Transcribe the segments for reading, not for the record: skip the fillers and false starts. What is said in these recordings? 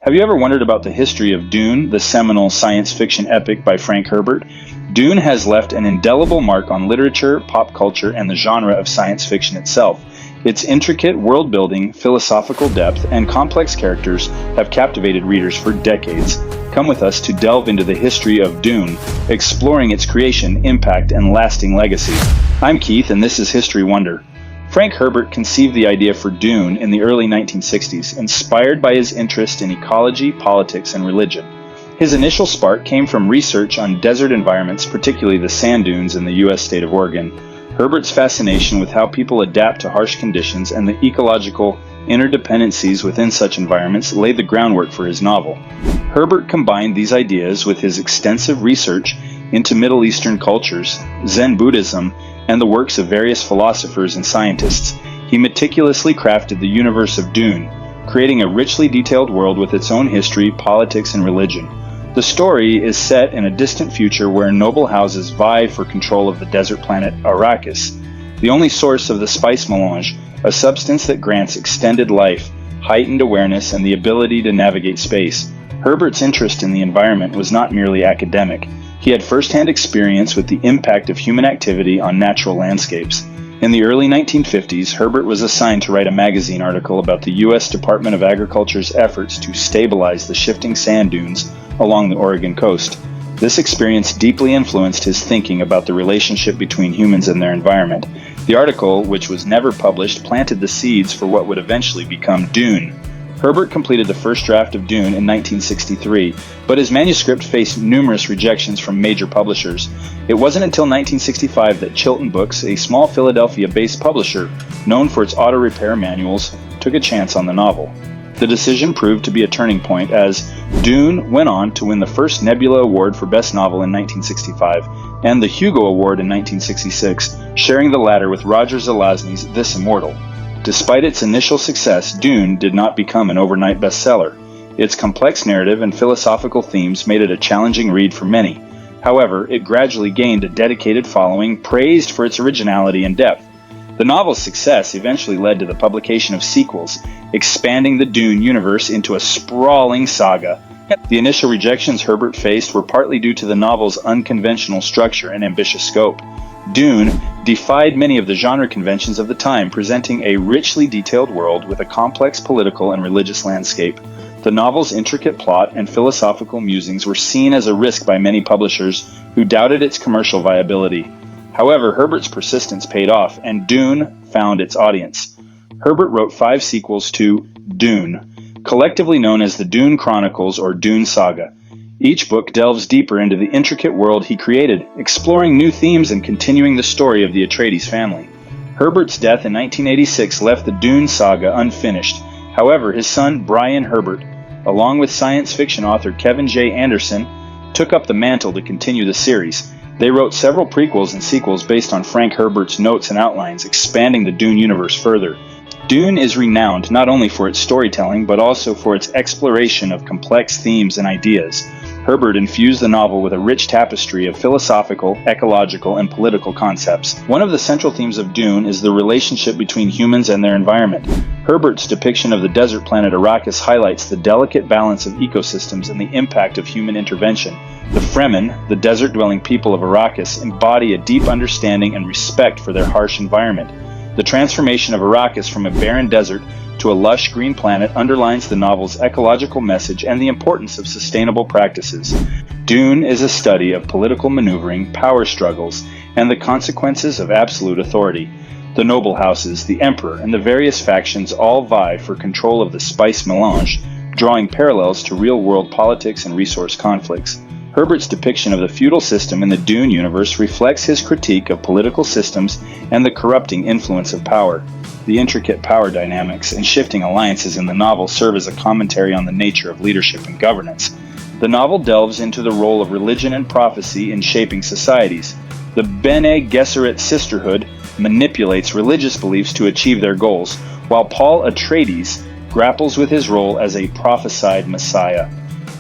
Have you ever wondered about the history of Dune, the seminal science fiction epic by Frank Herbert? Dune has left an indelible mark on literature, pop culture, and the genre of science fiction itself. Its intricate world-building, philosophical depth, and complex characters have captivated readers for decades. Come with us to delve into the history of Dune, exploring its creation, impact, and lasting legacy. I'm Keith, and this is History Wonder. Frank Herbert conceived the idea for Dune in the early 1960s, inspired by his interest in ecology, politics, and religion. His initial spark came from research on desert environments, particularly the sand dunes in the U.S. state of Oregon. Herbert's fascination with how people adapt to harsh conditions and the ecological interdependencies within such environments laid the groundwork for his novel. Herbert combined these ideas with his extensive research into Middle Eastern cultures, Zen Buddhism, and the works of various philosophers and scientists. He meticulously crafted the universe of Dune, creating a richly detailed world with its own history, politics, and religion. The story is set in a distant future where noble houses vie for control of the desert planet Arrakis, the only source of the spice melange, a substance that grants extended life, heightened awareness, and the ability to navigate space. Herbert's interest in the environment was not merely academic. He had first-hand experience with the impact of human activity on natural landscapes. In the early 1950s, Herbert was assigned to write a magazine article about the U.S. Department of Agriculture's efforts to stabilize the shifting sand dunes along the Oregon coast. This experience deeply influenced his thinking about the relationship between humans and their environment. The article, which was never published, planted the seeds for what would eventually become Dune. Herbert completed the first draft of Dune in 1963, but his manuscript faced numerous rejections from major publishers. It wasn't until 1965 that Chilton Books, a small Philadelphia-based publisher known for its auto repair manuals, took a chance on the novel. The decision proved to be a turning point, as Dune went on to win the first Nebula Award for Best Novel in 1965 and the Hugo Award in 1966, sharing the latter with Roger Zelazny's This Immortal. Despite its initial success, Dune did not become an overnight bestseller. Its complex narrative and philosophical themes made it a challenging read for many. However, it gradually gained a dedicated following, praised for its originality and depth. The novel's success eventually led to the publication of sequels, expanding the Dune universe into a sprawling saga. The initial rejections Herbert faced were partly due to the novel's unconventional structure and ambitious scope. Dune defied many of the genre conventions of the time, presenting a richly detailed world with a complex political and religious landscape. The novel's intricate plot and philosophical musings were seen as a risk by many publishers who doubted its commercial viability. However, Herbert's persistence paid off, and Dune found its audience. Herbert wrote 5 sequels to Dune, collectively known as the Dune Chronicles or Dune Saga. Each book delves deeper into the intricate world he created, exploring new themes and continuing the story of the Atreides family. Herbert's death in 1986 left the Dune saga unfinished. However, his son Brian Herbert, along with science fiction author Kevin J. Anderson, took up the mantle to continue the series. They wrote several prequels and sequels based on Frank Herbert's notes and outlines, expanding the Dune universe further. Dune is renowned not only for its storytelling, but also for its exploration of complex themes and ideas. Herbert infused the novel with a rich tapestry of philosophical, ecological, and political concepts. One of the central themes of Dune is the relationship between humans and their environment. Herbert's depiction of the desert planet Arrakis highlights the delicate balance of ecosystems and the impact of human intervention. The Fremen, the desert-dwelling people of Arrakis, embody a deep understanding and respect for their harsh environment. The transformation of Arrakis from a barren desert to a lush green planet underlines the novel's ecological message and the importance of sustainable practices. Dune is a study of political maneuvering, power struggles, and the consequences of absolute authority. The noble houses, the emperor, and the various factions all vie for control of the spice melange, drawing parallels to real-world politics and resource conflicts. Herbert's depiction of the feudal system in the Dune universe reflects his critique of political systems and the corrupting influence of power. The intricate power dynamics and shifting alliances in the novel serve as a commentary on the nature of leadership and governance. The novel delves into the role of religion and prophecy in shaping societies. The Bene Gesserit sisterhood manipulates religious beliefs to achieve their goals, while Paul Atreides grapples with his role as a prophesied messiah.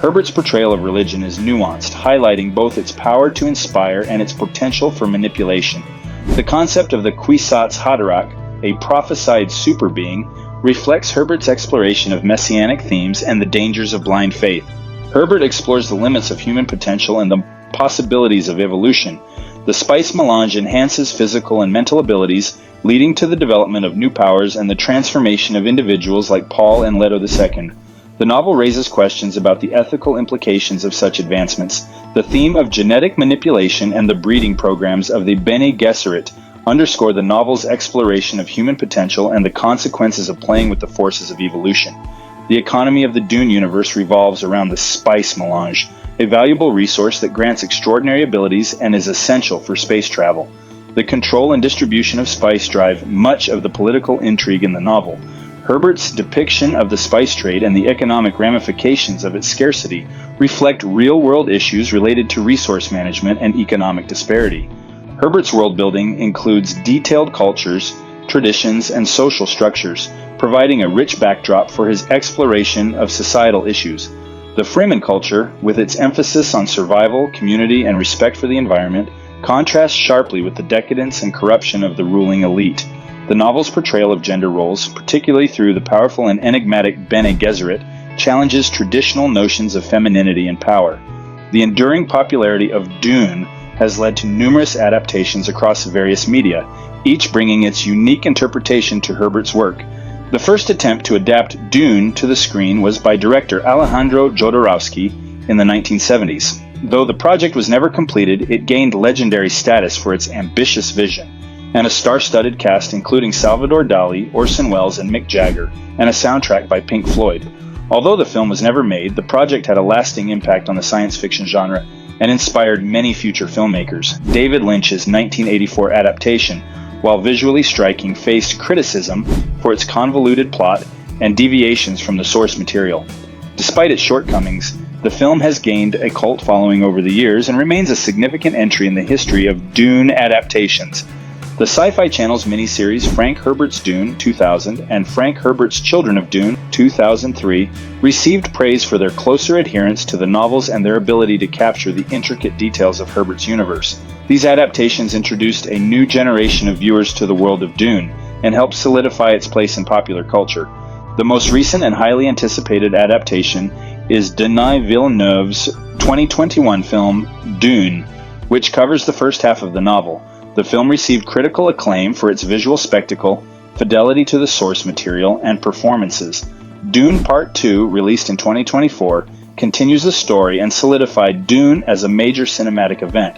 Herbert's portrayal of religion is nuanced, highlighting both its power to inspire and its potential for manipulation. The concept of the Kwisatz Haderach, a prophesied superbeing, reflects Herbert's exploration of messianic themes and the dangers of blind faith. Herbert explores the limits of human potential and the possibilities of evolution. The spice melange enhances physical and mental abilities, leading to the development of new powers and the transformation of individuals like Paul and Leto II. The novel raises questions about the ethical implications of such advancements. The theme of genetic manipulation and the breeding programs of the Bene Gesserit underscore the novel's exploration of human potential and the consequences of playing with the forces of evolution. The economy of the Dune universe revolves around the spice melange, a valuable resource that grants extraordinary abilities and is essential for space travel. The control and distribution of spice drive much of the political intrigue in the novel. Herbert's depiction of the spice trade and the economic ramifications of its scarcity reflect real-world issues related to resource management and economic disparity. Herbert's world-building includes detailed cultures, traditions, and social structures, providing a rich backdrop for his exploration of societal issues. The Fremen culture, with its emphasis on survival, community, and respect for the environment, contrasts sharply with the decadence and corruption of the ruling elite. The novel's portrayal of gender roles, particularly through the powerful and enigmatic Bene Gesserit, challenges traditional notions of femininity and power. The enduring popularity of Dune has led to numerous adaptations across various media, each bringing its unique interpretation to Herbert's work. The first attempt to adapt Dune to the screen was by director Alejandro Jodorowsky in the 1970s. Though the project was never completed, it gained legendary status for its ambitious vision and a star-studded cast including Salvador Dali, Orson Welles, and Mick Jagger, and a soundtrack by Pink Floyd. Although the film was never made, the project had a lasting impact on the science fiction genre and inspired many future filmmakers. David Lynch's 1984 adaptation, while visually striking, faced criticism for its convoluted plot and deviations from the source material. Despite its shortcomings, the film has gained a cult following over the years and remains a significant entry in the history of Dune adaptations. The Sci-Fi Channel's miniseries Frank Herbert's Dune 2000 and Frank Herbert's Children of Dune 2003 received praise for their closer adherence to the novels and their ability to capture the intricate details of Herbert's universe. These adaptations introduced a new generation of viewers to the world of Dune and helped solidify its place in popular culture. The most recent and highly anticipated adaptation is Denis Villeneuve's 2021 film Dune, which covers the first half of the novel. The film received critical acclaim for its visual spectacle, fidelity to the source material, and performances. Dune Part 2, released in 2024, continues the story and solidified Dune as a major cinematic event.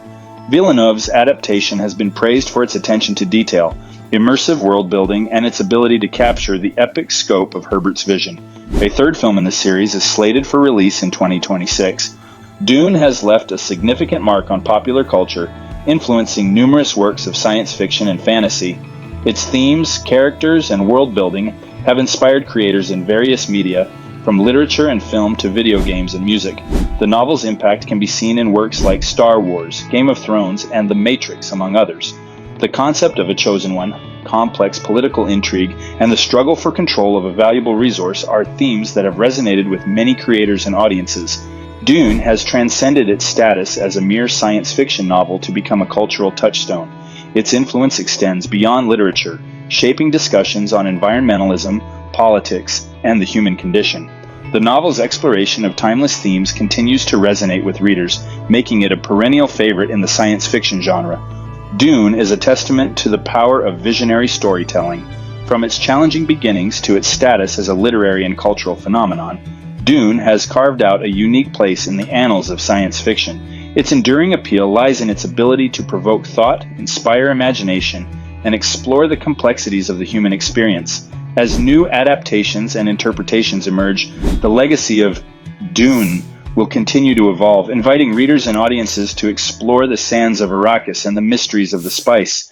Villeneuve's adaptation has been praised for its attention to detail, immersive world-building, and its ability to capture the epic scope of Herbert's vision. A third film in the series is slated for release in 2026. Dune has left a significant mark on popular culture, influencing numerous works of science fiction and fantasy. Its themes, characters, and world-building have inspired creators in various media, from literature and film to video games and music. The novel's impact can be seen in works like Star Wars, Game of Thrones, and The Matrix, among others. The concept of a chosen one, complex political intrigue, and the struggle for control of a valuable resource are themes that have resonated with many creators and audiences. Dune has transcended its status as a mere science fiction novel to become a cultural touchstone. Its influence extends beyond literature, shaping discussions on environmentalism, politics, and the human condition. The novel's exploration of timeless themes continues to resonate with readers, making it a perennial favorite in the science fiction genre. Dune is a testament to the power of visionary storytelling. From its challenging beginnings to its status as a literary and cultural phenomenon, Dune has carved out a unique place in the annals of science fiction. Its enduring appeal lies in its ability to provoke thought, inspire imagination, and explore the complexities of the human experience. As new adaptations and interpretations emerge, the legacy of Dune will continue to evolve, inviting readers and audiences to explore the sands of Arrakis and the mysteries of the spice.